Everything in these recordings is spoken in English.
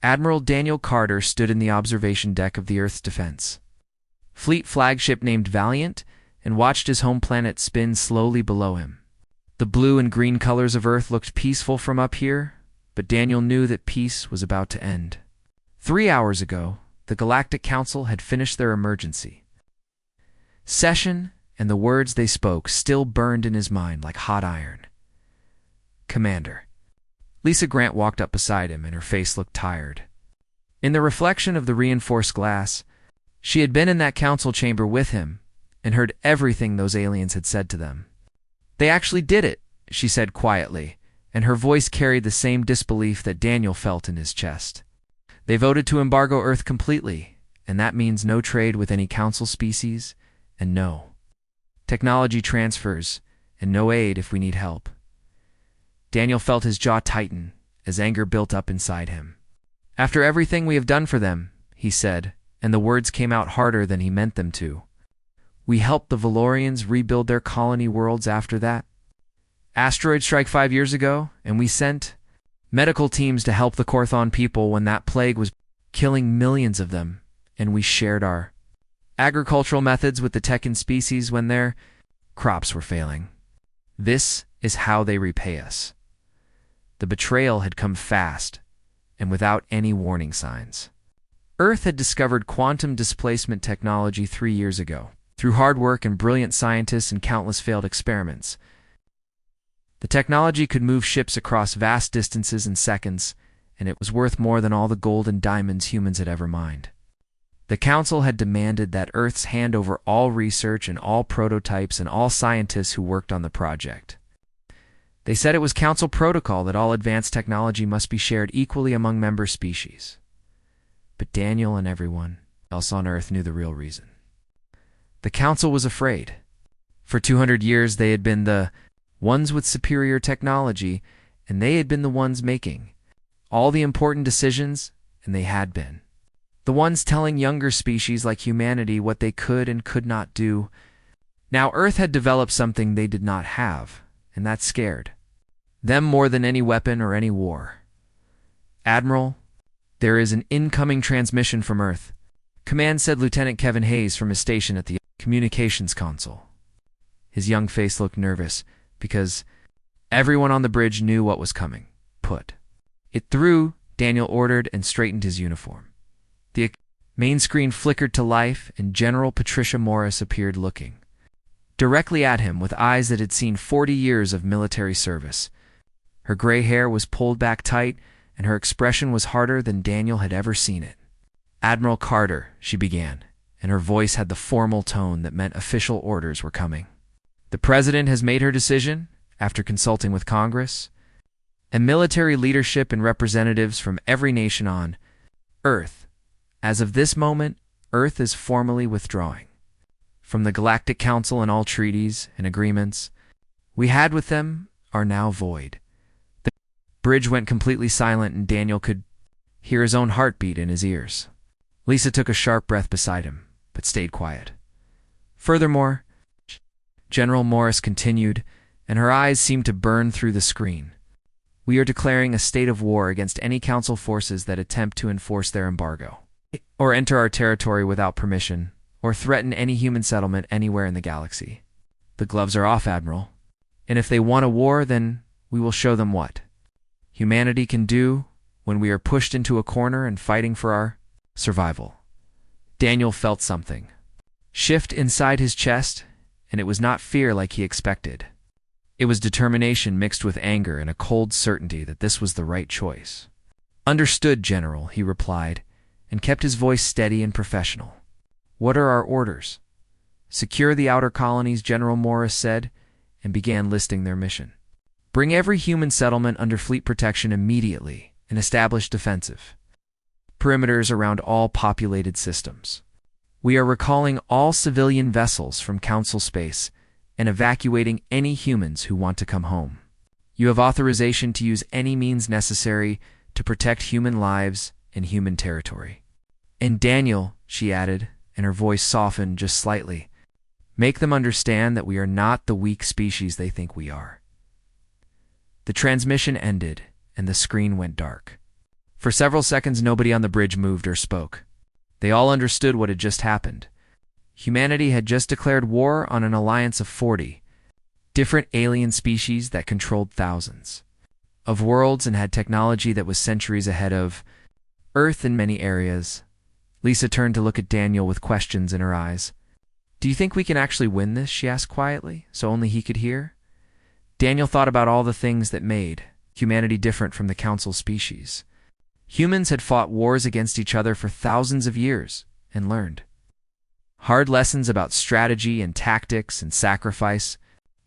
Admiral Daniel Carter stood in the observation deck of the Earth's defense fleet flagship named Valiant and watched his home planet spin slowly below him. The blue and green colors of Earth looked peaceful from up here, but Daniel knew that peace was about to end. 3 hours ago, the Galactic Council had finished their emergency session, and the words they spoke still burned in his mind like hot iron. Commander. Lisa Grant walked up beside him, and her face looked tired. In the reflection of the reinforced glass, she had been in that council chamber with him and heard everything those aliens had said to them. They actually did it, she said quietly, and her voice carried the same disbelief that Daniel felt in his chest. They voted to embargo Earth completely, and that means no trade with any council species, and no technology transfers, and no aid if we need help. Daniel felt his jaw tighten as anger built up inside him. After everything we have done for them, he said, and the words came out harder than he meant them to. We helped the Valorians rebuild their colony worlds after that asteroid strike 5 years ago, and we sent medical teams to help the Korthon people when that plague was killing millions of them, and we shared our agricultural methods with the Tekkan species when their crops were failing. This is how they repay us. The betrayal had come fast and without any warning signs. Earth had discovered quantum displacement technology 3 years ago, through hard work and brilliant scientists and countless failed experiments. The technology could move ships across vast distances in seconds, and it was worth more than all the gold and diamonds humans had ever mined. The Council had demanded that Earth's hand over all research and all prototypes and all scientists who worked on the project. They said it was Council protocol that all advanced technology must be shared equally among member species. But Daniel and everyone else on Earth knew the real reason. The Council was afraid. For 200 years they had been the ones with superior technology, and they had been the ones making all the important decisions, and they had been the ones telling younger species like humanity what they could and could not do. Now Earth had developed something they did not have, and that scared them more than any weapon or any war. Admiral, there is an incoming transmission from Earth, Command said Lieutenant Kevin Hayes from his station at the communications console. His young face looked nervous because everyone on the bridge knew what was coming. Put it through, Daniel ordered and straightened his uniform. The main screen flickered to life, and General Patricia Morris appeared looking directly at him with eyes that had seen 40 years of military service. Her gray hair was pulled back tight, and her expression was harder than Daniel had ever seen it. Admiral Carter, she began, and her voice had the formal tone that meant official orders were coming. The President has made her decision, after consulting with Congress, and military leadership and representatives from every nation on Earth. As of this moment, Earth is formally withdrawing from the Galactic Council, and all treaties and agreements we had with them are now void. The bridge went completely silent, and Daniel could hear his own heartbeat in his ears. Lisa took a sharp breath beside him, but stayed quiet. Furthermore, General Morris continued, and her eyes seemed to burn through the screen. We are declaring a state of war against any Council forces that attempt to enforce their embargo, or enter our territory without permission, or threaten any human settlement anywhere in the galaxy. The gloves are off, Admiral. And if they want a war, then we will show them what humanity can do when we are pushed into a corner and fighting for our survival. Daniel felt something shift inside his chest, and it was not fear like he expected. It was determination mixed with anger and a cold certainty that this was the right choice. Understood, General, he replied, and kept his voice steady and professional. What are our orders? Secure the outer colonies, General Morris said, and began listing their mission. Bring every human settlement under fleet protection immediately and establish defensive perimeters around all populated systems. We are recalling all civilian vessels from Council space and evacuating any humans who want to come home. You have authorization to use any means necessary to protect human lives and human territory. And Daniel, she added, and her voice softened just slightly, make them understand that we are not the weak species they think we are. The transmission ended, and the screen went dark. For several seconds, nobody on the bridge moved or spoke. They all understood what had just happened. Humanity had just declared war on an alliance of 40 different alien species that controlled thousands of worlds and had technology that was centuries ahead of Earth in many areas. Lisa turned to look at Daniel with questions in her eyes. "Do you think we can actually win this?" she asked quietly, so only he could hear. Daniel thought about all the things that made humanity different from the Council species. Humans had fought wars against each other for thousands of years and learned hard lessons about strategy and tactics and sacrifice.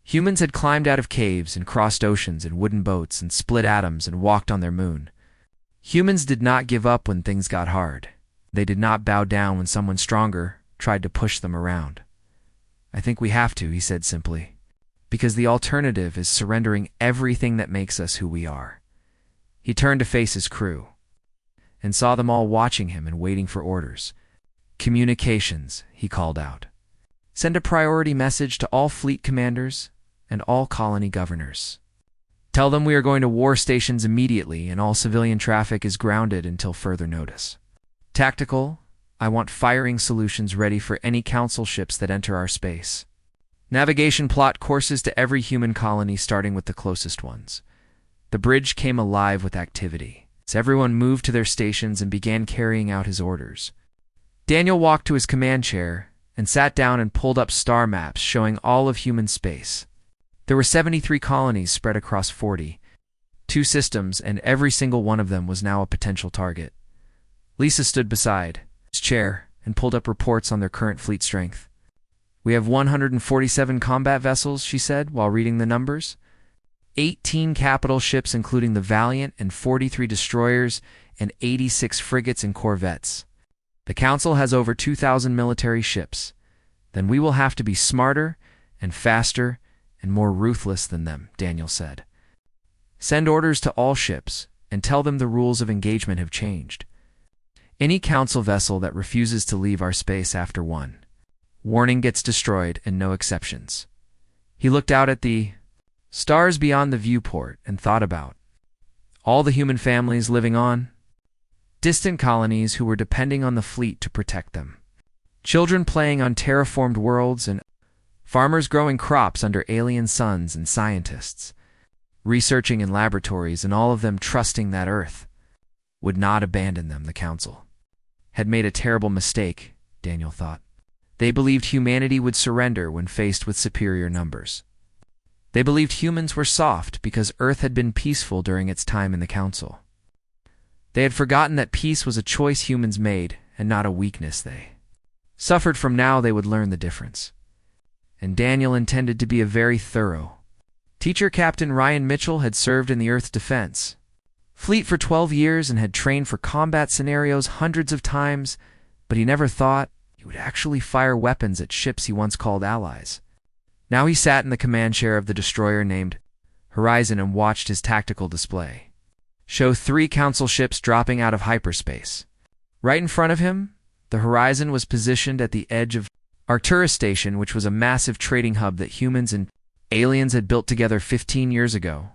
Humans had climbed out of caves and crossed oceans in wooden boats and split atoms and walked on their moon. Humans did not give up when things got hard. They did not bow down when someone stronger tried to push them around. "I think we have to," he said simply, "because the alternative is surrendering everything that makes us who we are." He turned to face his crew and saw them all watching him and waiting for orders. "Communications," he called out. "Send a priority message to all fleet commanders and all colony governors. Tell them we are going to war stations immediately and all civilian traffic is grounded until further notice. Tactical, I want firing solutions ready for any Council ships that enter our space. Navigation plot courses to every human colony starting with the closest ones." The bridge came alive with activity as everyone moved to their stations and began carrying out his orders. Daniel walked to his command chair and sat down and pulled up star maps showing all of human space. There were 73 colonies spread across 42 systems, and every single one of them was now a potential target. Lisa stood beside his chair and pulled up reports on their current fleet strength. "We have 147 combat vessels," she said while reading the numbers. 18 capital ships including the Valiant and 43 destroyers and 86 frigates and corvettes. The Council has over 2,000 military ships. Then we will have to be smarter and faster and more ruthless than them," Daniel said. "Send orders to all ships and tell them the rules of engagement have changed. Any Council vessel that refuses to leave our space after one warning gets destroyed, and no exceptions." He looked out at the stars beyond the viewport and thought about all the human families living on distant colonies who were depending on the fleet to protect them. Children playing on terraformed worlds and farmers growing crops under alien suns and scientists researching in laboratories, and all of them trusting that Earth would not abandon them. The Council had made a terrible mistake, Daniel thought. They believed humanity would surrender when faced with superior numbers. They believed humans were soft because Earth had been peaceful during its time in the Council. They had forgotten that peace was a choice humans made and not a weakness they suffered from. Now they would learn the difference. And Daniel intended to be a very thorough teacher. Captain Ryan Mitchell had served in the Earth's defense fleet for 12 years and had trained for combat scenarios hundreds of times, but he never thought he would actually fire weapons at ships he once called allies. Now he sat in the command chair of the destroyer named Horizon and watched his tactical display show 3 Council ships dropping out of hyperspace. Right in front of him, the Horizon was positioned at the edge of Arcturus Station, which was a massive trading hub that humans and aliens had built together 15 years ago.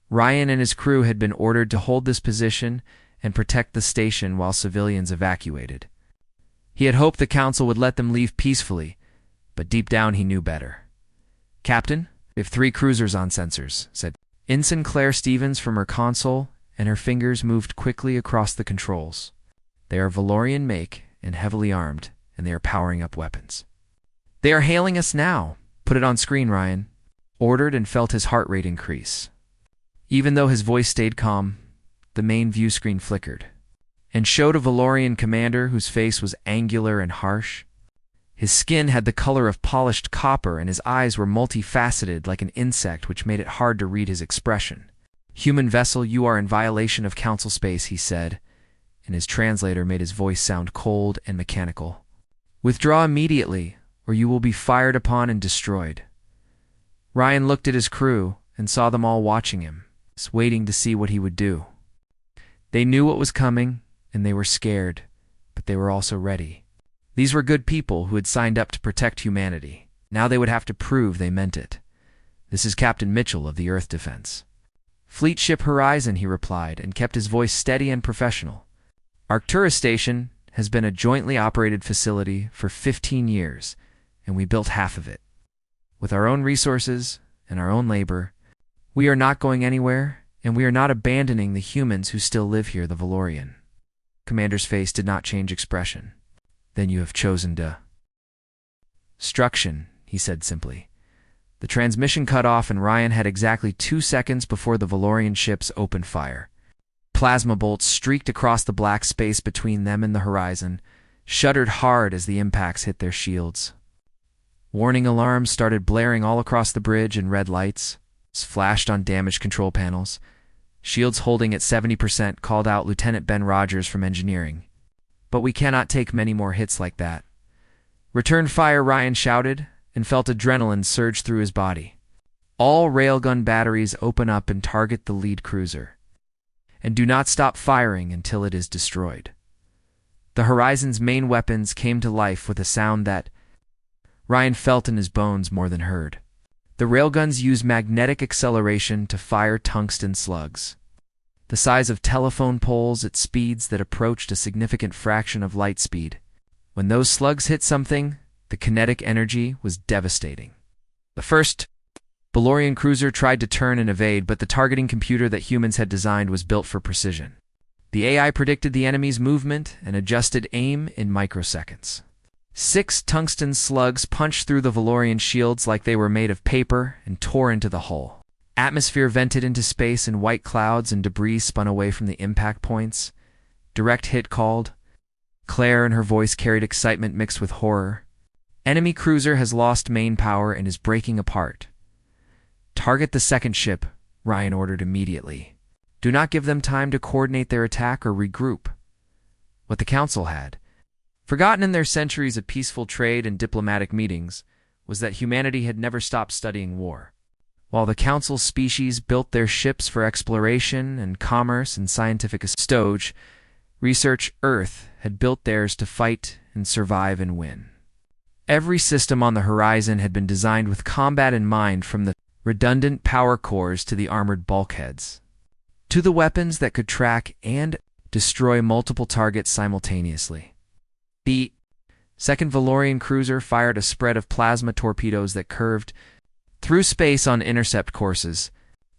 Ryan and his crew had been ordered to hold this position and protect the station while civilians evacuated. He had hoped the Council would let them leave peacefully, but deep down he knew better. "Captain, we have 3 cruisers on sensors," said Ensign Claire Stevens from her console, and her fingers moved quickly across the controls. "They are Valorian make and heavily armed, and they are powering up weapons." "They are hailing us now." "Put it on screen," Ryan ordered, and felt his heart rate increase. Even though his voice stayed calm, the main view screen flickered and showed a Valorian commander whose face was angular and harsh. His skin had the color of polished copper, and his eyes were multifaceted like an insect, which made it hard to read his expression. "Human vessel, you are in violation of Council space," he said, and his translator made his voice sound cold and mechanical. "Withdraw immediately, or you will be fired upon and destroyed." Ryan looked at his crew and saw them all watching him, waiting to see what he would do. They knew what was coming, and they were scared, but they were also ready. These were good people who had signed up to protect humanity. Now they would have to prove they meant it. "This is Captain Mitchell of the Earth Defense "Fleet Ship Horizon," he replied, and kept his voice steady and professional. "Arcturus Station has been a jointly operated facility for 15 years, and we built half of it. With our own resources and our own labor, we are not going anywhere, and we are not abandoning the humans who still live here," the Valorian commander's face did not change expression. "Then you have chosen destruction," he said simply. The transmission cut off, and Ryan had exactly 2 seconds before the Valorian ships opened fire. Plasma bolts streaked across the black space between them and the horizon, shuddered hard as the impacts hit their shields. Warning alarms started blaring all across the bridge, and red lights flashed on damaged control panels. Shields holding at 70% called out Lieutenant Ben Rogers from engineering. "But we cannot take many more hits like that." "Return fire," Ryan shouted, and felt adrenaline surge through his body. "All railgun batteries open up and target the lead cruiser. And do not stop firing until it is destroyed." The Horizon's main weapons came to life with a sound that Ryan felt in his bones more than heard. The railguns use magnetic acceleration to fire tungsten slugs, the size of telephone poles at speeds that approached a significant fraction of light speed. When those slugs hit something, the kinetic energy was devastating. The first Valorian cruiser tried to turn and evade, but the targeting computer that humans had designed was built for precision. The AI predicted the enemy's movement and adjusted aim in microseconds. 6 tungsten slugs punched through the Valorian shields like they were made of paper and tore into the hull. Atmosphere vented into space, and white clouds and debris spun away from the impact points. "Direct hit called." Claire and her voice carried excitement mixed with horror. "Enemy cruiser has lost main power and is breaking apart." "Target the second ship," Ryan ordered immediately. "Do not give them time to coordinate their attack or regroup." What the Council had forgotten in their centuries of peaceful trade and diplomatic meetings was that humanity had never stopped studying war. While the Council species built their ships for exploration and commerce and scientific stowage, research Earth had built theirs to fight and survive and win. Every system on the horizon had been designed with combat in mind, from the redundant power cores to the armored bulkheads, to the weapons that could track and destroy multiple targets simultaneously. The second Valorian cruiser fired a spread of plasma torpedoes that curved through space on intercept courses.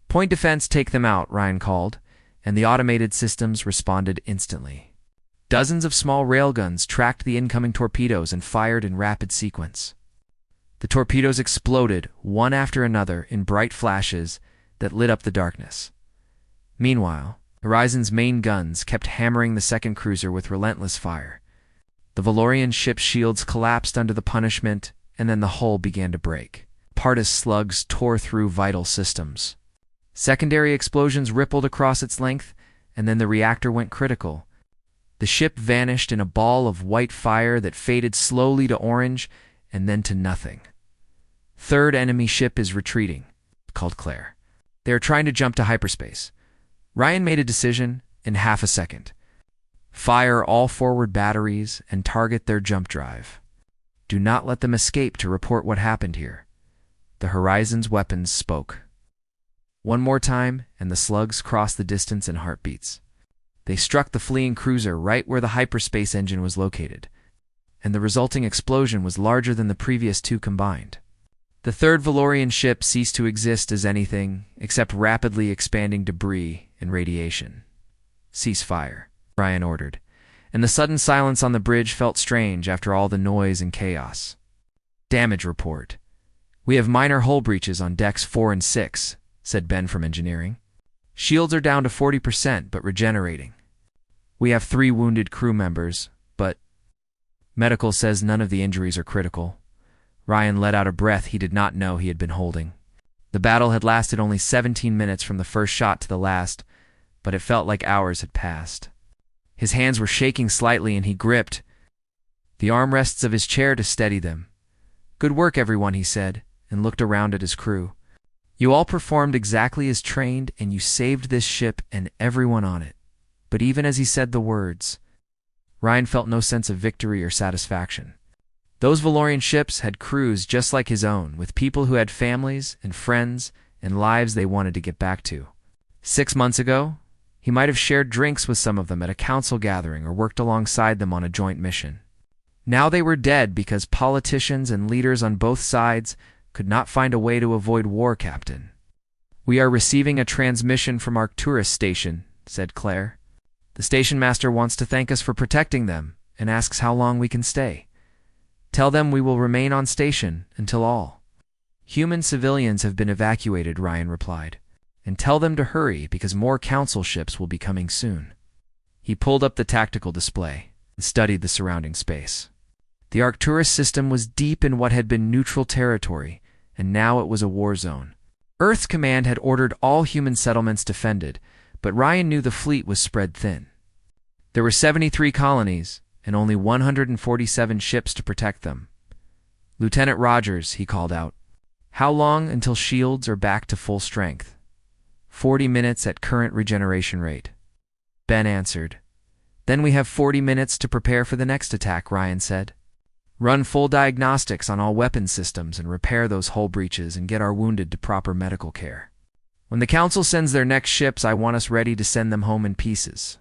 "Point defense, take them out," Ryan called, and the automated systems responded instantly. Dozens of small railguns tracked the incoming torpedoes and fired in rapid sequence. The torpedoes exploded, one after another, in bright flashes that lit up the darkness. Meanwhile, Horizon's main guns kept hammering the second cruiser with relentless fire. The Valorian ship's shields collapsed under the punishment, and then the hull began to break. Apart as slugs tore through vital systems. Secondary explosions rippled across its length, and then the reactor went critical. The ship vanished in a ball of white fire that faded slowly to orange and then to nothing. "Third enemy ship is retreating," called Claire. "They are trying to jump to hyperspace." Ryan made a decision in half a second. "Fire all forward batteries and target their jump drive. Do not let them escape to report what happened here." The Horizon's weapons spoke. One more time, and the slugs crossed the distance in heartbeats. They struck the fleeing cruiser right where the hyperspace engine was located, and the resulting explosion was larger than the previous 2 combined. The third Valorian ship ceased to exist as anything except rapidly expanding debris and radiation. "Cease fire," Ryan ordered, and the sudden silence on the bridge felt strange after all the noise and chaos. "Damage report. We have minor hull breaches on decks 4 and 6, said Ben from engineering. "Shields are down to 40%, but regenerating. We have 3 wounded crew members, but medical says none of the injuries are critical." Ryan let out a breath he did not know he had been holding. The battle had lasted only 17 minutes from the first shot to the last, but it felt like hours had passed. His hands were shaking slightly, and he gripped the armrests of his chair to steady them. "Good work, everyone," he said, and looked around at his crew. "You all performed exactly as trained, and you saved this ship and everyone on it." But even as he said the words, Ryan felt no sense of victory or satisfaction. Those Valorian ships had crews just like his own, with people who had families and friends and lives they wanted to get back to. 6 months ago, he might have shared drinks with some of them at a council gathering or worked alongside them on a joint mission. Now they were dead because politicians and leaders on both sides could not find a way to avoid war, Captain. "We are receiving a transmission from Arcturus Station," said Claire. "The station master wants to thank us for protecting them and asks how long we can stay. Tell them we will remain on station until all human civilians have been evacuated," Ryan replied. "And tell them to hurry because more council ships will be coming soon." He pulled up the tactical display and studied the surrounding space. The Arcturus system was deep in what had been neutral territory, and now it was a war zone. Earth's command had ordered all human settlements defended, but Ryan knew the fleet was spread thin. There were 73 colonies and only 147 ships to protect them. "Lieutenant Rogers," he called out, "how long until shields are back to full strength?" 40 minutes at current regeneration rate." Ben answered. "Then we have 40 minutes to prepare for the next attack," Ryan said. "Run full diagnostics on all weapon systems and repair those hull breaches and get our wounded to proper medical care. When the Council sends their next ships, I want us ready to send them home in pieces."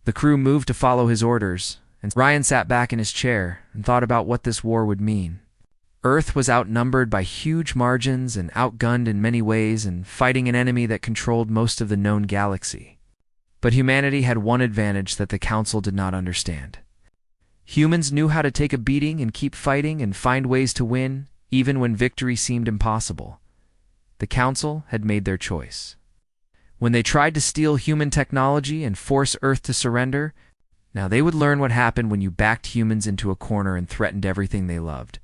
The crew moved to follow his orders, and Ryan sat back in his chair and thought about what this war would mean. Earth was outnumbered by huge margins and outgunned in many ways and fighting an enemy that controlled most of the known galaxy. But humanity had one advantage that the Council did not understand. Humans knew how to take a beating and keep fighting and find ways to win, even when victory seemed impossible. The Council had made their choice. When they tried to steal human technology and force Earth to surrender, now they would learn what happened when you backed humans into a corner and threatened everything they loved.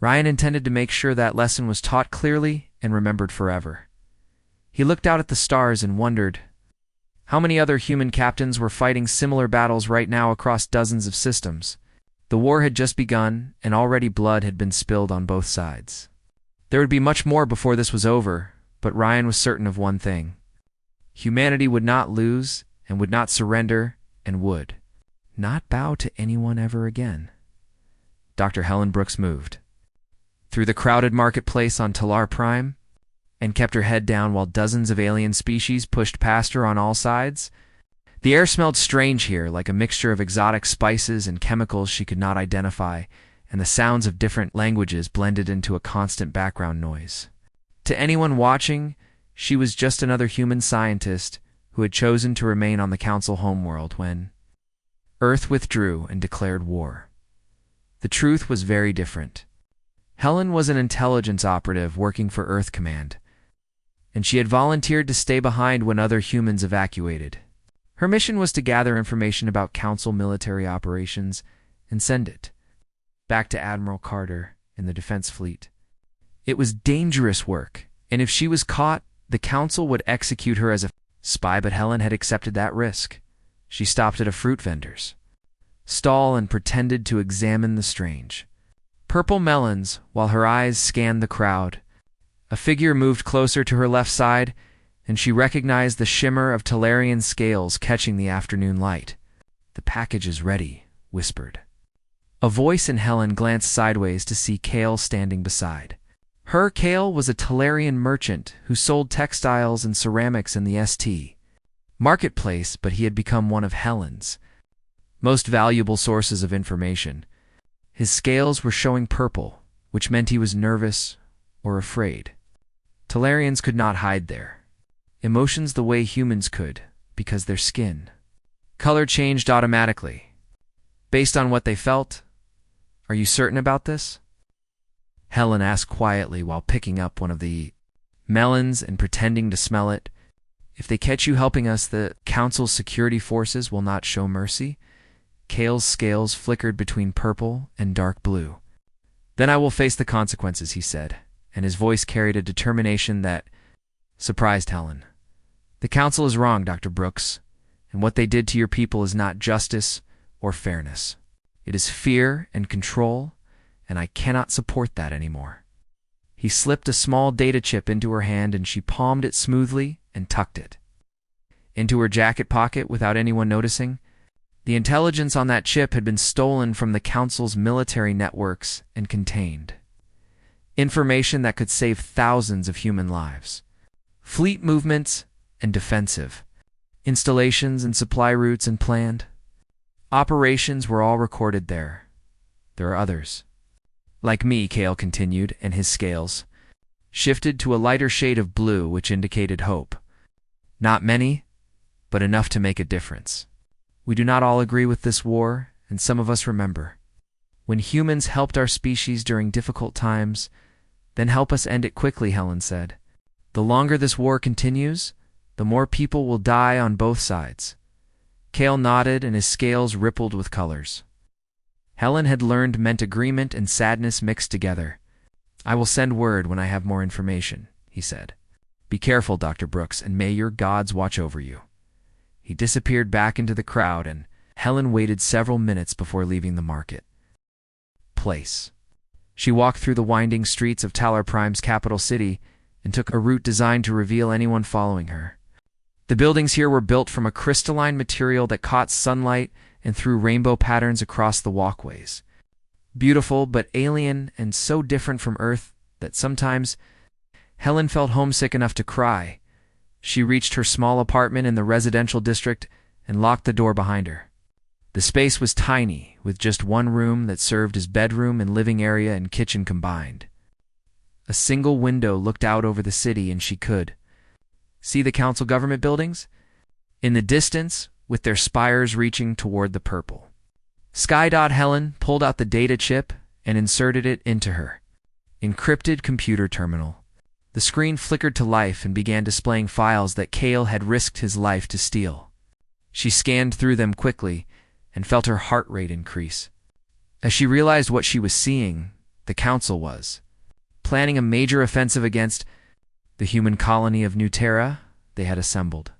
Ryan intended to make sure that lesson was taught clearly and remembered forever. He looked out at the stars and wondered, how many other human captains were fighting similar battles right now across dozens of systems? The war had just begun, and already blood had been spilled on both sides. There would be much more before this was over, but Ryan was certain of one thing. Humanity would not lose, and would not surrender, and would not bow to anyone ever again. Dr. Helen Brooks moved through the crowded marketplace on Talar Prime and kept her head down while dozens of alien species pushed past her on all sides. The air smelled strange here, like a mixture of exotic spices and chemicals she could not identify, and the sounds of different languages blended into a constant background noise. To anyone watching, she was just another human scientist who had chosen to remain on the Council homeworld when Earth withdrew and declared war. The truth was very different. Helen was an intelligence operative working for Earth Command, and she had volunteered to stay behind when other humans evacuated. Her mission was to gather information about Council military operations and send it back to Admiral Carter in the Defense Fleet. It was dangerous work, and if she was caught, the Council would execute her as a spy, but Helen had accepted that risk. She stopped at a fruit vendor's stall and pretended to examine the strange purple melons while her eyes scanned the crowd. A figure moved closer to her left side, and she recognized the shimmer of Talarian scales catching the afternoon light. "The package is ready," whispered a voice, and Helen glanced sideways to see Kale standing beside her. Kale was a Talarian merchant who sold textiles and ceramics in the ST marketplace, but he had become one of Helen's most valuable sources of information. His scales were showing purple, which meant he was nervous or afraid. Talarians could not hide their emotions the way humans could, because their skin color changed automatically based on what they felt. "Are you certain about this?" Helen asked quietly while picking up one of the melons and pretending to smell it. "If they catch you helping us, the Council's security forces will not show mercy." Kale's scales flickered between purple and dark blue. "Then I will face the consequences," he said, and his voice carried a determination that surprised Helen. "The Council is wrong, Dr. Brooks, and what they did to your people is not justice or fairness. It is fear and control, and I cannot support that anymore." He slipped a small data chip into her hand, and she palmed it smoothly and tucked it into her jacket pocket without anyone noticing. The intelligence on that chip had been stolen from the Council's military networks and contained information that could save thousands of human lives. Fleet movements and defensive. Installations and supply routes and planned operations were all recorded there. There are others. Like me, Cale continued, and his scales shifted to a lighter shade of blue, which indicated hope. Not many, but enough to make a difference. We do not all agree with this war, and some of us remember. When humans helped our species during difficult times, then help us end it quickly, Helen said. The longer this war continues, the more people will die on both sides. Cale nodded, and his scales rippled with colors. Helen had learned meant agreement and sadness mixed together. I will send word when I have more information, he said. Be careful, Dr. Brooks, and may your gods watch over you. He disappeared back into the crowd, and Helen waited several minutes before leaving the market place. She walked through the winding streets of Talar Prime's capital city and took a route designed to reveal anyone following her. The buildings here were built from a crystalline material that caught sunlight and threw rainbow patterns across the walkways. Beautiful but alien, and so different from Earth that sometimes Helen felt homesick enough to cry. She reached her small apartment in the residential district and locked the door behind her. The space was tiny, with just one room that served as bedroom and living area and kitchen combined. A single window looked out over the city, and she could see the council government buildings in the distance, with their spires reaching toward the purple sky. Helen pulled out the data chip and inserted it into her encrypted computer terminal. The screen flickered to life and began displaying files that Cale had risked his life to steal. She scanned through them quickly and felt her heart rate increase. As she realized what she was seeing, the council was planning a major offensive against the human colony of New Terra they had assembled.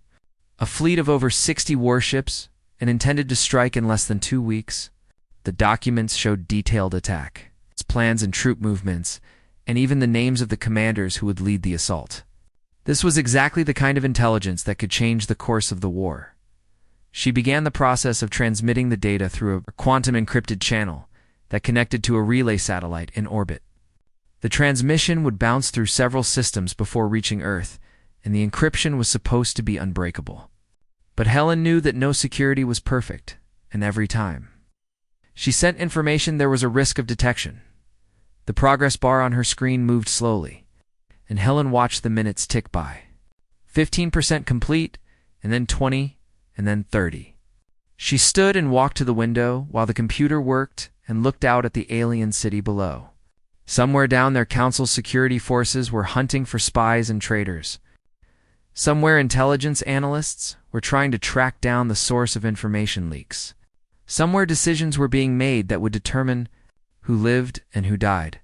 A fleet of over 60 warships, and intended to strike in less than 2 weeks. The documents showed detailed attack, its plans and troop movements, and even the names of the commanders who would lead the assault. This was exactly the kind of intelligence that could change the course of the war. She began the process of transmitting the data through a quantum encrypted channel that connected to a relay satellite in orbit. The transmission would bounce through several systems before reaching Earth, and the encryption was supposed to be unbreakable. But Helen knew that no security was perfect, and every time she sent information, there was a risk of detection. The progress bar on her screen moved slowly, and Helen watched the minutes tick by. 15% complete, and then 20, and then 30. She stood and walked to the window while the computer worked and looked out at the alien city below. Somewhere down there, council security forces were hunting for spies and traitors. Somewhere, intelligence analysts were trying to track down the source of information leaks. Somewhere, decisions were being made that would determine who lived and who died.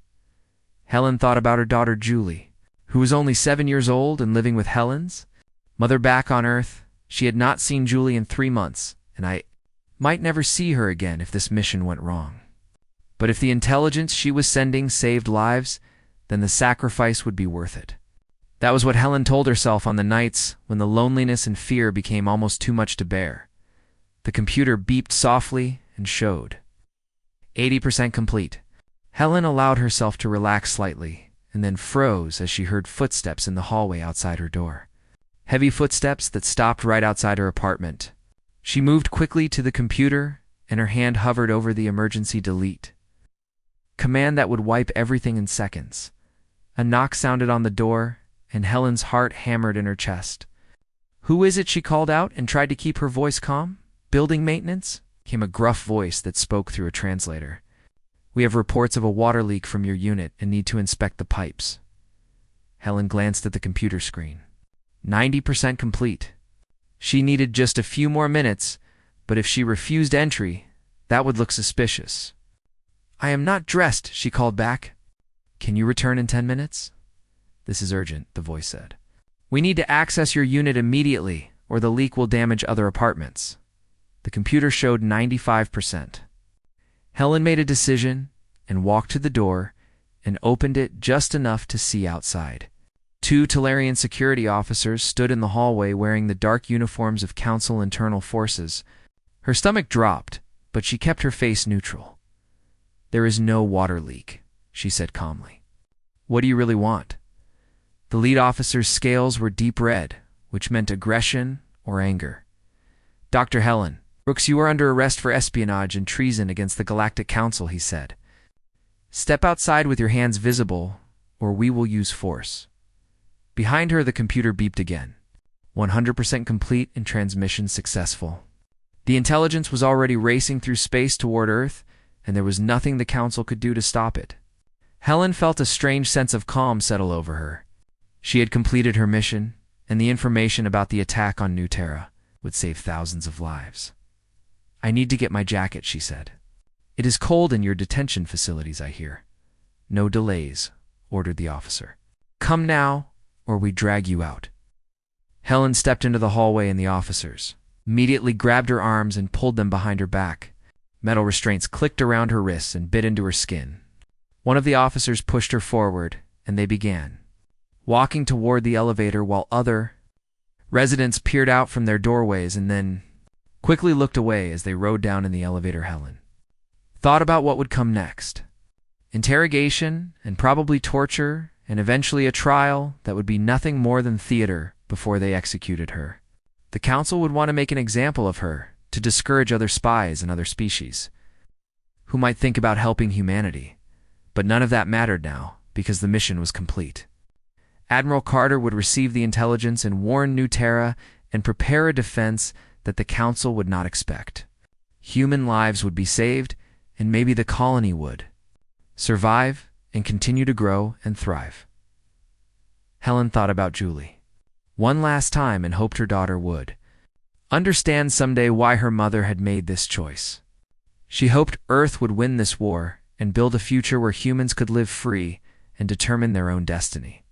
Helen thought about her daughter Julie, who was only 7 years old and living with Helen's mother back on Earth. She had not seen Julie in 3 months, and I might never see her again if this mission went wrong. But if the intelligence she was sending saved lives, then the sacrifice would be worth it. That was what Helen told herself on the nights when the loneliness and fear became almost too much to bear. The computer beeped softly and showed 80% complete. Helen allowed herself to relax slightly, and then froze as she heard footsteps in the hallway outside her door. Heavy footsteps that stopped right outside her apartment. She moved quickly to the computer, and her hand hovered over the emergency delete command that would wipe everything in seconds. A knock sounded on the door, and Helen's heart hammered in her chest. "Who is it?" she called out and tried to keep her voice calm. "Building maintenance?" came a gruff voice that spoke through a translator. "We have reports of a water leak from your unit and need to inspect the pipes." Helen glanced at the computer screen. 90% complete. She needed just a few more minutes, but if she refused entry, that would look suspicious. "I am not dressed," she called back. "Can you return in 10 minutes? "This is urgent," the voice said. "We need to access your unit immediately, or the leak will damage other apartments." The computer showed 95%. Helen made a decision and walked to the door and opened it just enough to see outside. 2 Talarian security officers stood in the hallway wearing the dark uniforms of Council Internal Forces. Her stomach dropped, but she kept her face neutral. "There is no water leak," she said calmly. "What do you really want?" The lead officer's scales were deep red, which meant aggression or anger. "Dr. Helen Brooks, you are under arrest for espionage and treason against the Galactic Council," he said. "Step outside with your hands visible, or we will use force." Behind her, the computer beeped again. 100% complete and transmission successful. The intelligence was already racing through space toward Earth, and there was nothing the Council could do to stop it. Helen felt a strange sense of calm settle over her. She had completed her mission, and the information about the attack on New Terra would save thousands of lives. "I need to get my jacket," she said. "It is cold in your detention facilities, I hear." "No delays," ordered the officer. "Come now, or we drag you out." Helen stepped into the hallway, and the officers immediately grabbed her arms and pulled them behind her back. Metal restraints clicked around her wrists and bit into her skin. One of the officers pushed her forward, and they began walking toward the elevator while other residents peered out from their doorways and then quickly looked away as they rode down in the elevator. Helen thought about what would come next. Interrogation, and probably torture, and eventually a trial that would be nothing more than theater before they executed her. The Council would want to make an example of her to discourage other spies and other species who might think about helping humanity. But none of that mattered now, because the mission was complete. Admiral Carter would receive the intelligence and warn New Terra and prepare a defense that the Council would not expect. Human lives would be saved, and maybe the colony would survive and continue to grow and thrive. Helen thought about Julie one last time and hoped her daughter would understand someday why her mother had made this choice. She hoped Earth would win this war and build a future where humans could live free and determine their own destiny.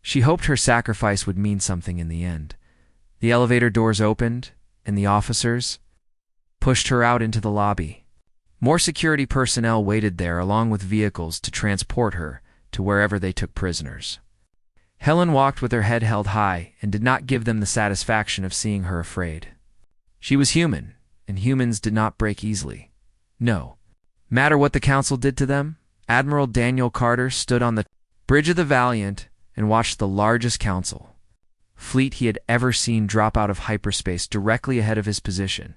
She hoped her sacrifice would mean something in the end. The elevator doors opened, and the officers pushed her out into the lobby. More security personnel waited there, along with vehicles to transport her to wherever they took prisoners. Helen walked with her head held high and did not give them the satisfaction of seeing her afraid. She was human, and humans did not break easily. No matter what the Council did to them, Admiral Daniel Carter stood on the bridge of the Valiant and watched the largest Council fleet he had ever seen drop out of hyperspace directly ahead of his position.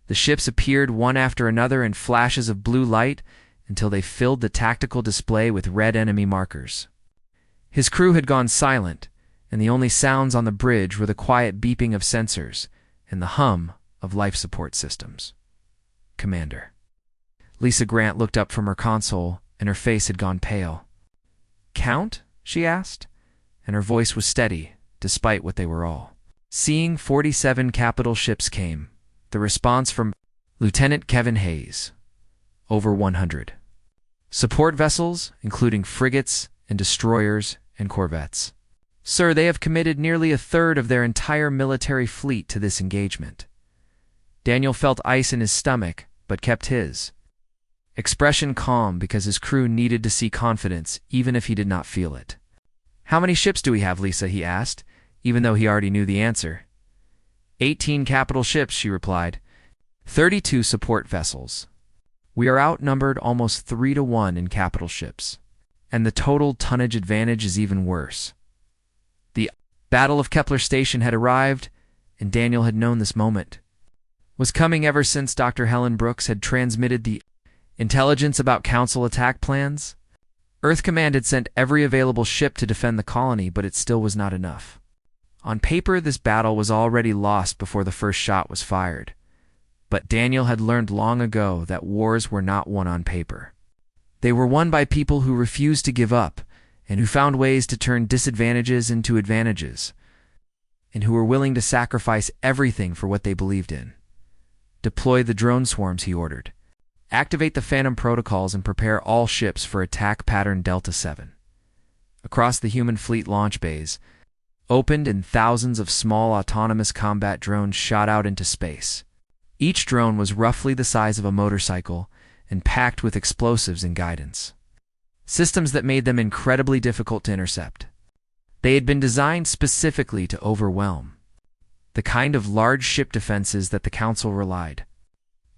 The ships appeared one after another in flashes of blue light until they filled the tactical display with red enemy markers. His crew had gone silent, and the only sounds on the bridge were the quiet beeping of sensors and the hum of life support systems. "Commander." Lisa Grant looked up from her console, and her face had gone pale. "Count?" she asked, and her voice was steady, despite what they were all seeing. 47 capital ships came. The response from Lieutenant Kevin Hayes: over 100. Support vessels, including frigates and destroyers and corvettes. "Sir, they have committed nearly a third of their entire military fleet to this engagement." Daniel felt ice in his stomach, but kept his expression calm because his crew needed to see confidence even if he did not feel it. "How many ships do we have, Lisa?" he asked, even though he already knew the answer. 18 capital ships, she replied. 32 support vessels. We are outnumbered almost 3-to-1 in capital ships, and the total tonnage advantage is even worse. The Battle of Kepler Station had arrived, and Daniel had known this moment was coming ever since Dr. Helen Brooks had transmitted the intelligence about Council attack plans. Earth Command had sent every available ship to defend the colony, but it still was not enough. On paper, this battle was already lost before the first shot was fired. But Daniel had learned long ago that wars were not won on paper. They were won by people who refused to give up, and who found ways to turn disadvantages into advantages, and who were willing to sacrifice everything for what they believed in. "Deploy the drone swarms," he ordered. "Activate the Phantom protocols and prepare all ships for attack pattern Delta 7. Across the human fleet launch bays opened, and thousands of small autonomous combat drones shot out into space. Each drone was roughly the size of a motorcycle and packed with explosives and guidance systems that made them incredibly difficult to intercept. They had been designed specifically to overwhelm the kind of large ship defenses that the Council relied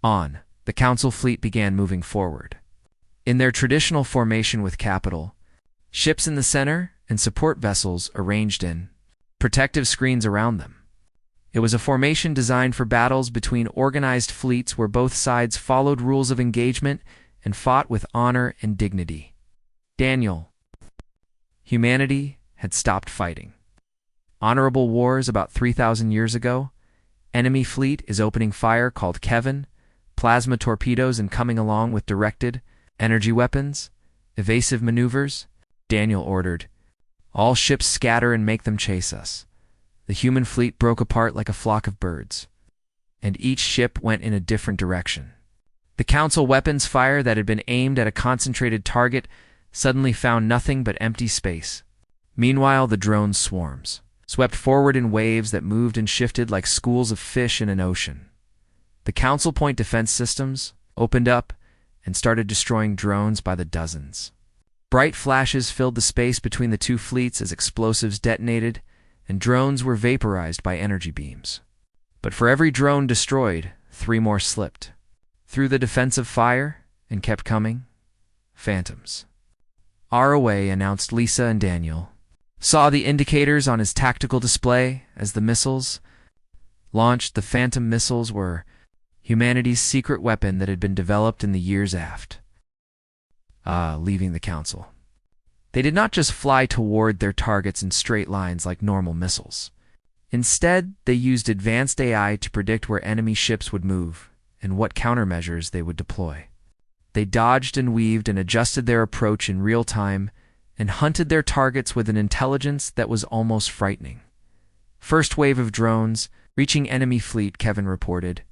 on. The Council fleet began moving forward in their traditional formation, with capital ships in the center and support vessels arranged in protective screens around them. It was a formation designed for battles between organized fleets where both sides followed rules of engagement and fought with honor and dignity. Daniel. Humanity had stopped fighting. Honorable wars about 3,000 years ago. Enemy fleet is opening fire called Kevin. Plasma torpedoes and coming along with directed energy weapons. Evasive maneuvers. Daniel ordered. All ships scatter and make them chase us. The human fleet broke apart like a flock of birds, and each ship went in a different direction. The Council weapons fire that had been aimed at a concentrated target suddenly found nothing but empty space. Meanwhile, the drone swarms swept forward in waves that moved and shifted like schools of fish in an ocean. The Council point defense systems opened up and started destroying drones by the dozens. Bright flashes filled the space between the two fleets as explosives detonated, and drones were vaporized by energy beams. But for every drone destroyed, 3 more slipped through the defensive fire and kept coming. Phantoms. ROA, announced Lisa, and Daniel saw the indicators on his tactical display as the missiles launched. The Phantom missiles were humanity's secret weapon that had been developed in the years aft. Leaving the Council. They did not just fly toward their targets in straight lines like normal missiles. Instead, they used advanced AI to predict where enemy ships would move and what countermeasures they would deploy. They dodged and weaved and adjusted their approach in real time and hunted their targets with an intelligence that was almost frightening. First wave of drones reaching enemy fleet, Kevin reported.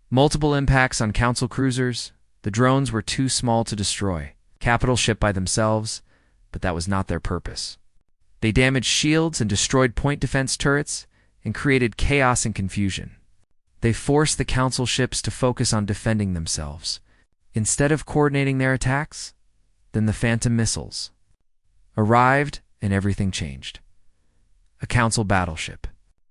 Multiple impacts on Council cruisers. The drones were too small to destroy capital ship by themselves, but that was not their purpose. They damaged shields and destroyed point defense turrets and created chaos and confusion. They forced the Council ships to focus on defending themselves instead of coordinating their attacks. Then the Phantom missiles arrived and everything changed. A Council battleship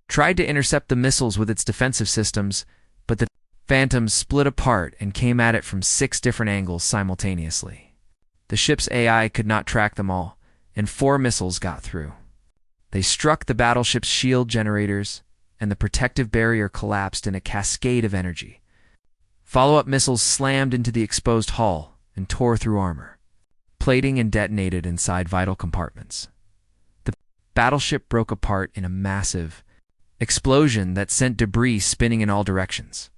tried to intercept the missiles with its defensive systems, but the Phantoms split apart and came at it from 6 different angles simultaneously. The ship's AI could not track them all, and 4 missiles got through. They struck the battleship's shield generators, and the protective barrier collapsed in a cascade of energy. Follow-up missiles slammed into the exposed hull and tore through armor, plating and detonated inside vital compartments. The battleship broke apart in a massive explosion that sent debris spinning in all directions.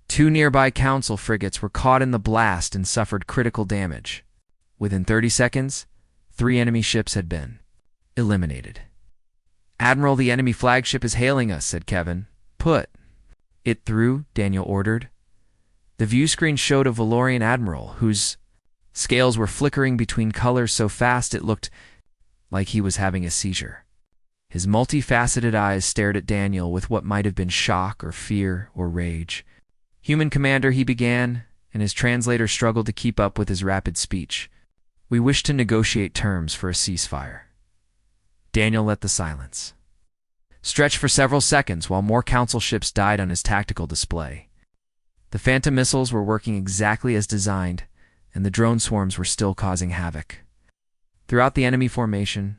2 nearby Council frigates were caught in the blast and suffered critical damage. Within 30 seconds, 3 enemy ships had been eliminated. Admiral, the enemy flagship is hailing us, said Kevin. Put it through, Daniel ordered. The view screen showed a Valorian admiral whose scales were flickering between colors so fast it looked like he was having a seizure. His multifaceted eyes stared at Daniel with what might have been shock or fear or rage. Human commander, he began, and his translator struggled to keep up with his rapid speech. We wish to negotiate terms for a ceasefire. Daniel let the silence stretch for several seconds while more Council ships died on his tactical display. The Phantom missiles were working exactly as designed, and the drone swarms were still causing havoc. Throughout the enemy formation,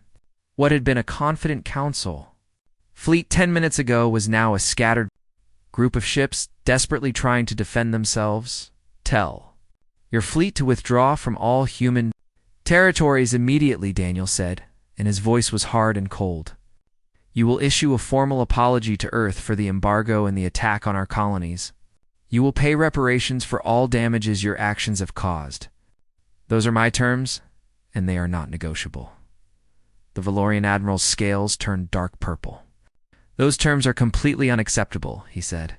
what had been a confident Council fleet 10 minutes ago was now a scattered group of ships desperately trying to defend themselves. Tell your fleet to withdraw from all human territories immediately, Daniel said, and his voice was hard and cold. You will issue a formal apology to Earth for the embargo and the attack on our colonies. You will pay reparations for all damages your actions have caused. Those are my terms, and they are not negotiable. The Valorian admiral's scales turned dark purple. Those terms are completely unacceptable, he said.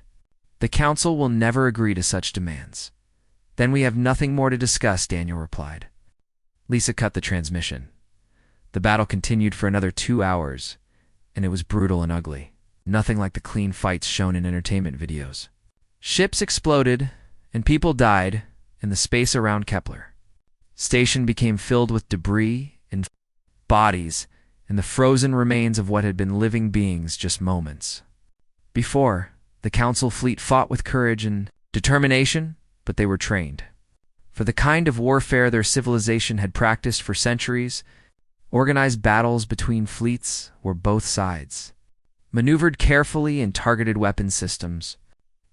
The Council will never agree to such demands. Then we have nothing more to discuss, Daniel replied. Lisa cut the transmission. The battle continued for another 2 hours, and it was brutal and ugly. Nothing like the clean fights shown in entertainment videos. Ships exploded, and people died in the space around Kepler. Station became filled with debris and bodies and the frozen remains of what had been living beings just moments before. The Council fleet fought with courage and determination, but they were trained for the kind of warfare their civilization had practiced for centuries. Organized battles between fleets were both sides, maneuvered carefully in targeted weapon systems.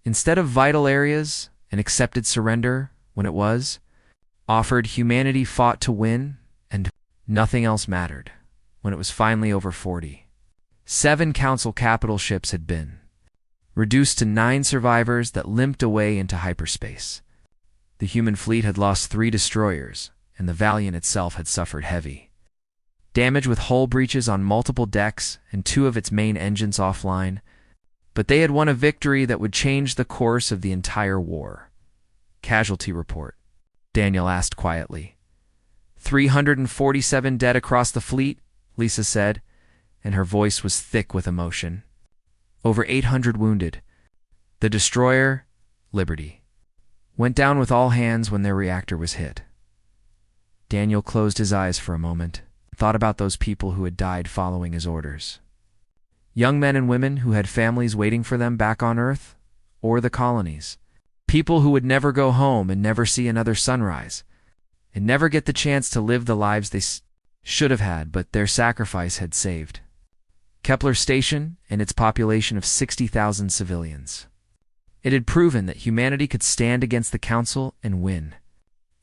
Instead of vital areas and accepted surrender when it was, offered humanity fought to win, and nothing else mattered. When it was finally over 40, 7 Council capital ships had been reduced to 9 survivors that limped away into hyperspace. The human fleet had lost 3 destroyers, and the Valiant itself had suffered heavy damage with hull breaches on multiple decks and 2 of its main engines offline. But they had won a victory that would change the course of the entire war. Casualty report, Daniel asked quietly. 347 dead across the fleet, Lisa said, and her voice was thick with emotion. Over 800 wounded. The destroyer, Liberty, went down with all hands when their reactor was hit. Daniel closed his eyes for a moment, thought about those people who had died following his orders. Young men and women who had families waiting for them back on Earth or the colonies. People who would never go home and never see another sunrise, and never get the chance to live the lives they should have had, but their sacrifice had saved Kepler Station and its population of 60,000 civilians. It had proven that humanity could stand against the Council and win.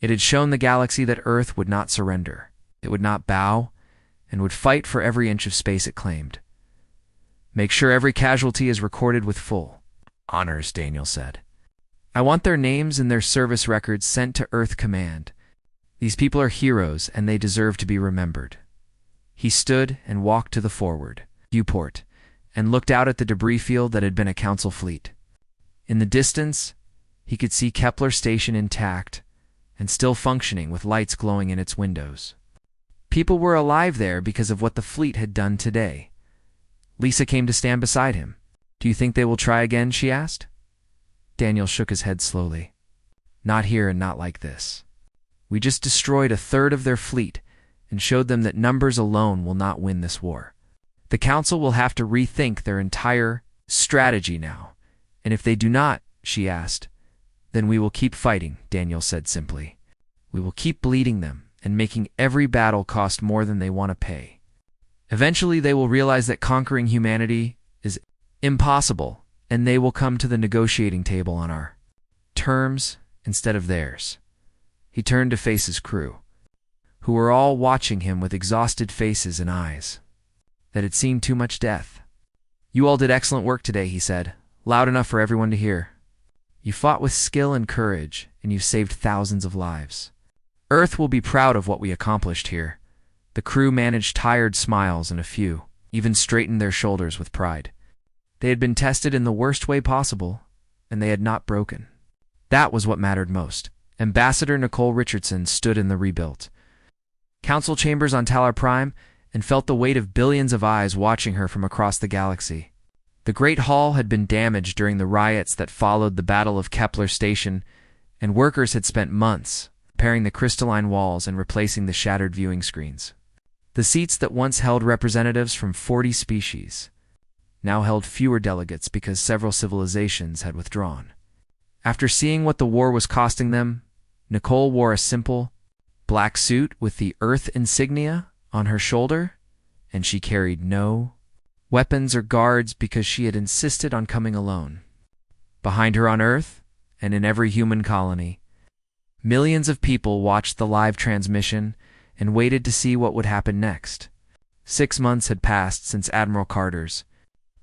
It had shown the galaxy that Earth would not surrender. It would not bow, and would fight for every inch of space it claimed. Make sure every casualty is recorded with full honors, Daniel said. I want their names and their service records sent to Earth Command. These people are heroes, and they deserve to be remembered. He stood and walked to the forward viewport and looked out at the debris field that had been a Council fleet. In the distance, he could see Kepler Station intact and still functioning with lights glowing in its windows. People were alive there because of what the fleet had done today. Lisa came to stand beside him. Do you think they will try again, she asked. Daniel shook his head slowly. Not here and not like this. We just destroyed a third of their fleet and showed them that numbers alone will not win this war. The Council will have to rethink their entire strategy now. And if they do not, she asked, then we will keep fighting, Daniel said simply. We will keep bleeding them and making every battle cost more than they want to pay. Eventually they will realize that conquering humanity is impossible, and they will come to the negotiating table on our terms instead of theirs. He turned to face his crew, who were all watching him with exhausted faces and eyes that had seen too much death. You all did excellent work today, he said, loud enough for everyone to hear. You fought with skill and courage, and you saved thousands of lives. Earth will be proud of what we accomplished here. The crew managed tired smiles, and a few even straightened their shoulders with pride. They had been tested in the worst way possible, and they had not broken. That was what mattered most. Ambassador Nicole Richardson stood in the rebuilt Council chambers on Talar Prime and felt the weight of billions of eyes watching her from across the galaxy. The Great Hall had been damaged during the riots that followed the Battle of Kepler Station, and workers had spent months repairing the crystalline walls and replacing the shattered viewing screens. The seats that once held representatives from 40 species now held fewer delegates because several civilizations had withdrawn. After seeing what the war was costing them, Nicole wore a simple black suit with the Earth insignia on her shoulder, and she carried no weapons or guards because she had insisted on coming alone. Behind her on Earth, and in every human colony, millions of people watched the live transmission and waited to see what would happen next. 6 months had passed since Admiral Carter's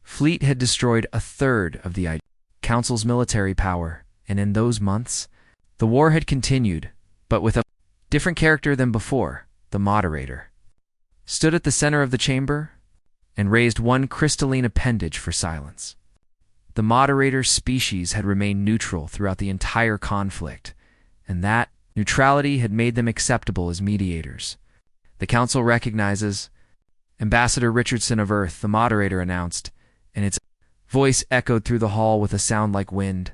fleet had destroyed a third of the Council's military power, and in those months, the war had continued, but with a different character than before. The moderator stood at the center of the chamber and raised one crystalline appendage for silence. The moderator's species had remained neutral throughout the entire conflict, and that neutrality had made them acceptable as mediators. The Council recognizes Ambassador Richardson of Earth, the moderator announced, and its voice echoed through the hall with a sound like wind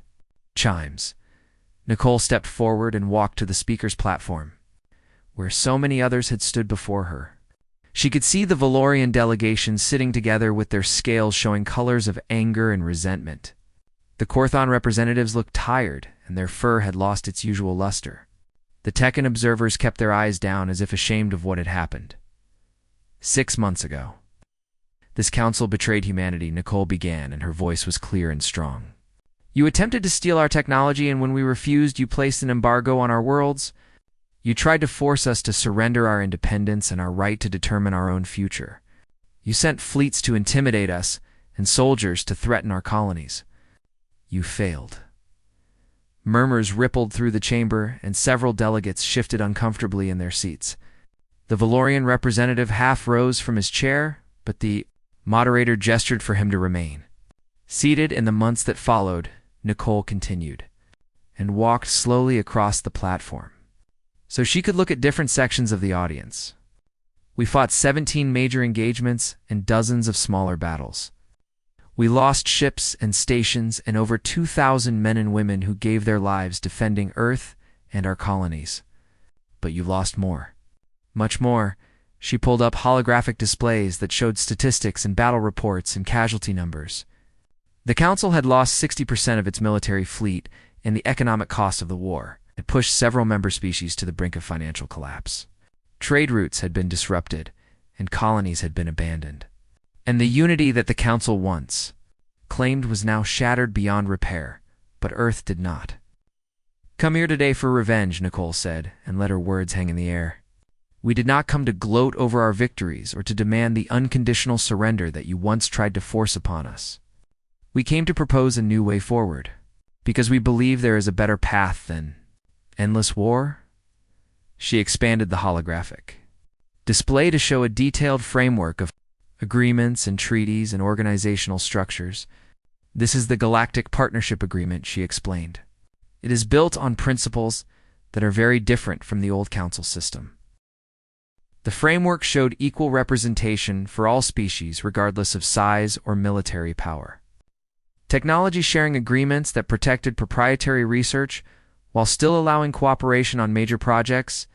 chimes. Nicole stepped forward and walked to the speaker's platform, where so many others had stood before her. She could see the Valorian delegation sitting together with their scales showing colors of anger and resentment. The Korthon representatives looked tired, and their fur had lost its usual luster. The Tekkan observers kept their eyes down as if ashamed of what had happened. 6 months ago. This council betrayed humanity, Nicole began, and her voice was clear and strong. You attempted to steal our technology, and when we refused, you placed an embargo on our worlds. You tried to force us to surrender our independence and our right to determine our own future. You sent fleets to intimidate us and soldiers to threaten our colonies. You failed. Murmurs rippled through the chamber, and several delegates shifted uncomfortably in their seats. The Valorian representative half rose from his chair, but the moderator gestured for him to remain. Seated in the months that followed, Nicole continued, and walked slowly across the platform, so she could look at different sections of the audience. We fought 17 major engagements and dozens of smaller battles. We lost ships and stations and over 2,000 men and women who gave their lives defending Earth and our colonies. But you lost more. Much more. She pulled up holographic displays that showed statistics and battle reports and casualty numbers. The Council had lost 60% of its military fleet, and the economic cost of the war had pushed several member species to the brink of financial collapse. Trade routes had been disrupted, and colonies had been abandoned. And the unity that the Council once claimed was now shattered beyond repair, but Earth did not. Come here today for revenge, Nicole said, and let her words hang in the air. We did not come to gloat over our victories or to demand the unconditional surrender that you once tried to force upon us. We came to propose a new way forward, because we believe there is a better path than endless war. She expanded the holographic display to show a detailed framework of agreements and treaties and organizational structures. This is the Galactic Partnership Agreement, she explained. It is built on principles that are very different from the old Council system. The framework showed equal representation for all species regardless of size or military power. Technology sharing agreements that protected proprietary research while still allowing cooperation on major projects,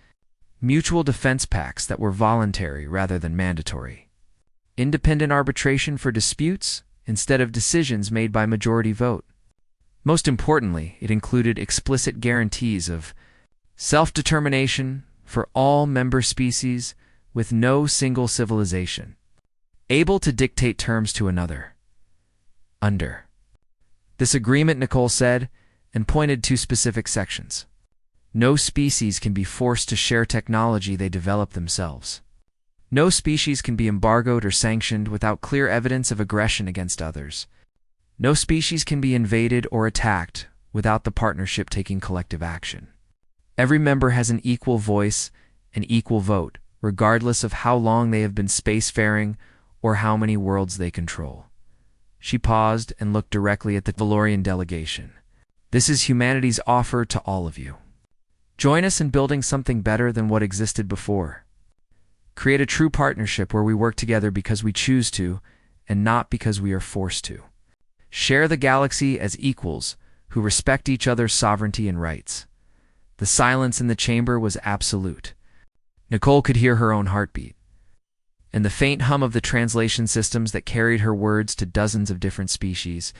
mutual defense pacts that were voluntary rather than mandatory, independent arbitration for disputes instead of decisions made by majority vote. Most importantly, it included explicit guarantees of self-determination for all member species with no single civilization able to dictate terms to another. Under this agreement, Nicole said, and pointed to specific sections. No species can be forced to share technology they develop themselves. No species can be embargoed or sanctioned without clear evidence of aggression against others. No species can be invaded or attacked without the partnership taking collective action. Every member has an equal voice and equal vote, regardless of how long they have been spacefaring or how many worlds they control. She paused and looked directly at the Valorian delegation. This is humanity's offer to all of you. Join us in building something better than what existed before. Create a true partnership where we work together because we choose to, and not because we are forced to. Share the galaxy as equals who respect each other's sovereignty and rights. The silence in the chamber was absolute. Nicole could hear her own heartbeat, and the faint hum of the translation systems that carried her words to dozens of different species.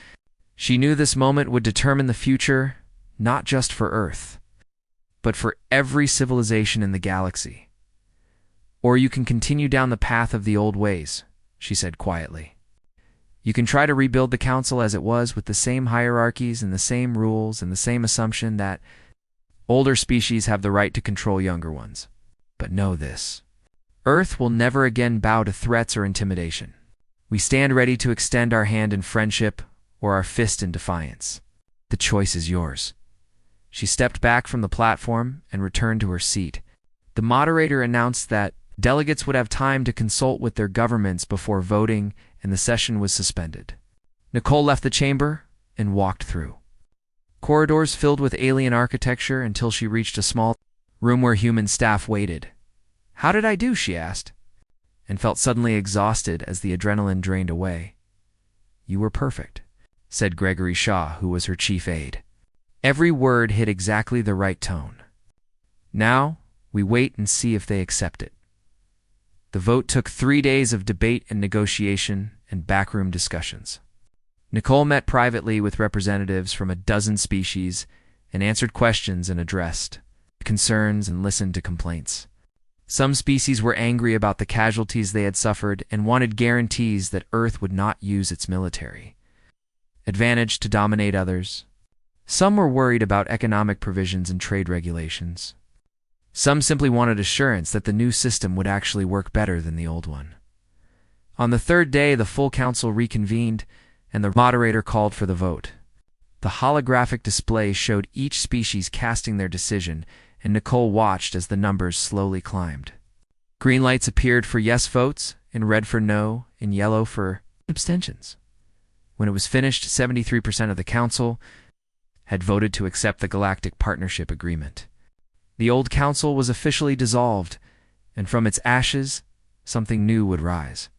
She knew this moment would determine the future, not just for Earth, but for every civilization in the galaxy. Or you can continue down the path of the old ways, she said quietly. You can try to rebuild the Council as it was with the same hierarchies and the same rules and the same assumption that older species have the right to control younger ones. But know this. Earth will never again bow to threats or intimidation. We stand ready to extend our hand in friendship or our fist in defiance. The choice is yours. She stepped back from the platform and returned to her seat. The moderator announced that delegates would have time to consult with their governments before voting, and the session was suspended. Nicole left the chamber and walked through corridors filled with alien architecture until she reached a small room where human staff waited. How did I do? She asked, and felt suddenly exhausted as the adrenaline drained away. You were perfect, said Gregory Shaw, who was her chief aide. Every word hit exactly the right tone. Now, we wait and see if they accept it. The vote took 3 days of debate and negotiation and backroom discussions. Nicole met privately with representatives from a dozen species and answered questions and addressed concerns and listened to complaints. Some species were angry about the casualties they had suffered and wanted guarantees that Earth would not use its military advantage to dominate others. Some were worried about economic provisions and trade regulations. Some simply wanted assurance that the new system would actually work better than the old one. On the third day, the full council reconvened, and the moderator called for the vote. The holographic display showed each species casting their decision, and Nicole watched as the numbers slowly climbed. Green lights appeared for yes votes, and red for no, and yellow for abstentions. When it was finished, 73% of the council had voted to accept the Galactic Partnership Agreement. The old council was officially dissolved, and from its ashes, something new would rise.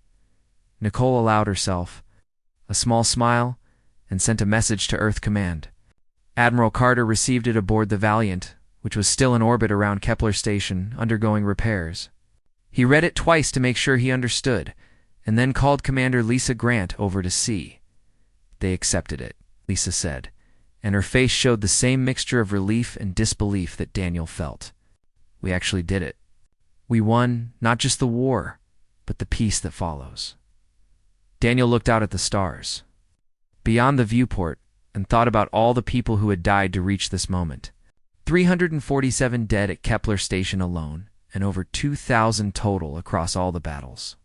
Nicole allowed herself a small smile and sent a message to Earth Command. Admiral Carter received it aboard the Valiant, which was still in orbit around Kepler Station, undergoing repairs. He read it twice to make sure he understood, and then called Commander Lisa Grant over to see. They accepted it, Lisa said, and her face showed the same mixture of relief and disbelief that Daniel felt. We actually did it. We won not just the war, but the peace that follows. Daniel looked out at the stars, beyond the viewport, and thought about all the people who had died to reach this moment. 347 dead at Kepler Station alone, and over 2,000 total across all the battles.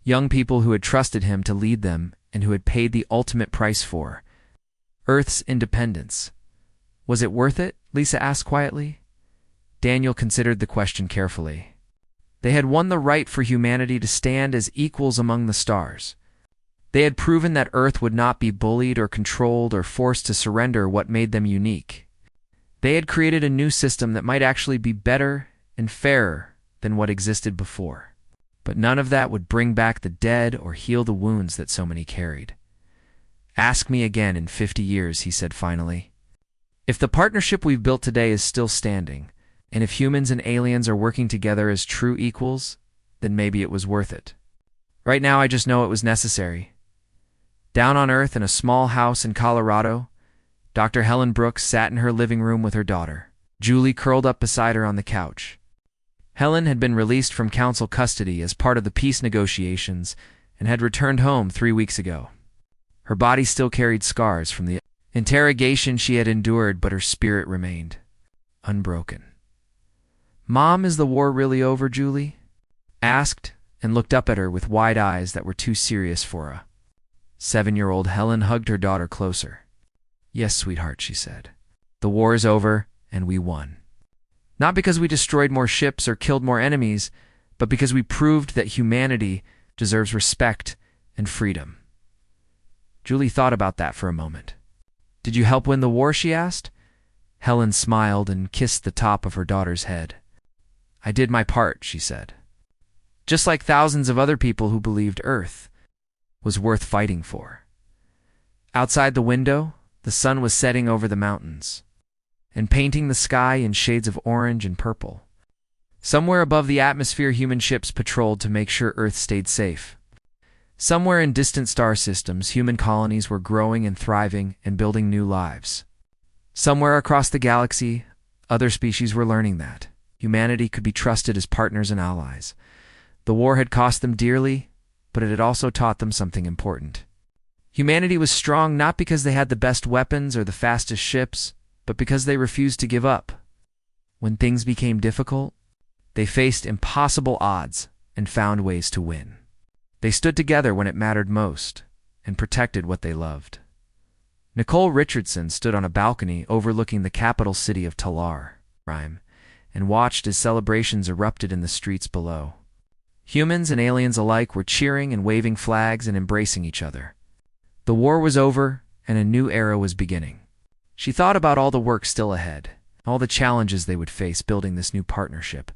Young people who had trusted him to lead them and who had paid the ultimate price for Earth's independence. Was it worth it? Lisa asked quietly. Daniel considered the question carefully. They had won the right for humanity to stand as equals among the stars. They had proven that Earth would not be bullied or controlled or forced to surrender what made them unique. They had created a new system that might actually be better and fairer than what existed before. But none of that would bring back the dead or heal the wounds that so many carried. Ask me again in 50 years, he said finally. If the partnership we've built today is still standing, and if humans and aliens are working together as true equals, then maybe it was worth it. Right now, I just know it was necessary. Down on Earth in a small house in Colorado, Dr. Helen Brooks sat in her living room with her daughter. Julie curled up beside her on the couch. Helen had been released from council custody as part of the peace negotiations and had returned home 3 weeks ago. Her body still carried scars from the interrogation she had endured, but her spirit remained unbroken. "Mom, is the war really over?" Julie asked, and looked up at her with wide eyes that were too serious for a 7-year-old. Helen hugged her daughter closer. "Yes, sweetheart," she said. "The war is over, and we won. Not because we destroyed more ships or killed more enemies, but because we proved that humanity deserves respect and freedom." Julie thought about that for a moment. "Did you help win the war?" she asked. Helen smiled and kissed the top of her daughter's head. "I did my part," she said. "Just like thousands of other people who believed Earth was worth fighting for." Outside the window, the sun was setting over the mountains and painting the sky in shades of orange and purple. Somewhere above the atmosphere, human ships patrolled to make sure Earth stayed safe. Somewhere in distant star systems, human colonies were growing and thriving and building new lives. Somewhere across the galaxy, other species were learning that humanity could be trusted as partners and allies. The war had cost them dearly, but it had also taught them something important. Humanity was strong not because they had the best weapons or the fastest ships, but because they refused to give up. When things became difficult, they faced impossible odds and found ways to win. They stood together when it mattered most and protected what they loved. Nicole Richardson stood on a balcony overlooking the capital city of Talar, and watched as celebrations erupted in the streets below. Humans and aliens alike were cheering and waving flags and embracing each other. The war was over, and a new era was beginning. She thought about all the work still ahead, all the challenges they would face building this new partnership.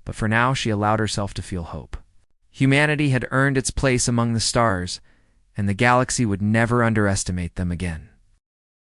But for now, she allowed herself to feel hope. Humanity had earned its place among the stars, and the galaxy would never underestimate them again.